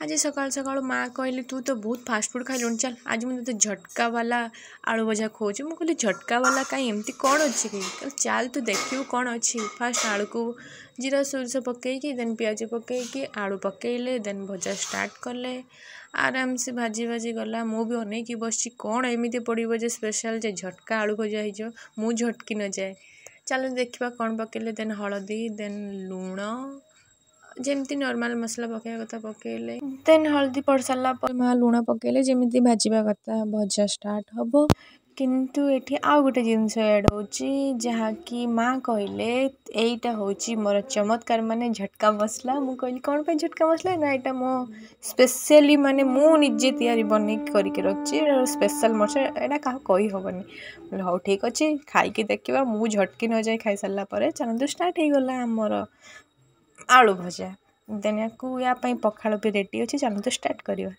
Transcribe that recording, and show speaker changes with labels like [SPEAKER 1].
[SPEAKER 1] आज सकाल सकाल माँ कहली तू तो बहुत फास्ट फूड खाइलुन चल आज मुझे झटका वाला आलू भजा खोज मुझे कहली झटका वाला कहीं एमती कौन अच्छी कि चल तू देखियो कौन अच्छी फास्ट आलू को जीरा सोरस पकईकी देन पियाज पकईकी आलू पकईले देन भजा स्टार्ट कले आराम से भाजी भाजी गला मु भी अनेक बस कौन एमती पड़ो जे स्पेशल जे झटका आलू भजा हो मु झटकी न जाए चलो देखा कौन पकईले देन हलदी देन लुण जमती नॉर्मल मसला पकड़ा कथा पकईले देन हल्दी पड़ सारा पर माँ लुण पकईले जमी भाजवा कथा भजा स्टार्ट हम किंतु एठी आउ गोटे जिनस ऐड होची जहाँकि माँ कहले एटा होची मोर चमत्कार माने झटका मसला मु कहली कौन पे झटका मसला ना एटा मो स्पेशली माने मु निजे तैयारी बनै करके रखची स्पेशल मोर एटा का कहि हबनी हौ ठीक अछि खाई के देखिबा मु झटकी न जाय खाई सारला परे चलंतु स्टार्ट हे गला हमर आलू भजा देन या पखाड़ भी रेडी अच्छे चलते स्टार्ट करिया।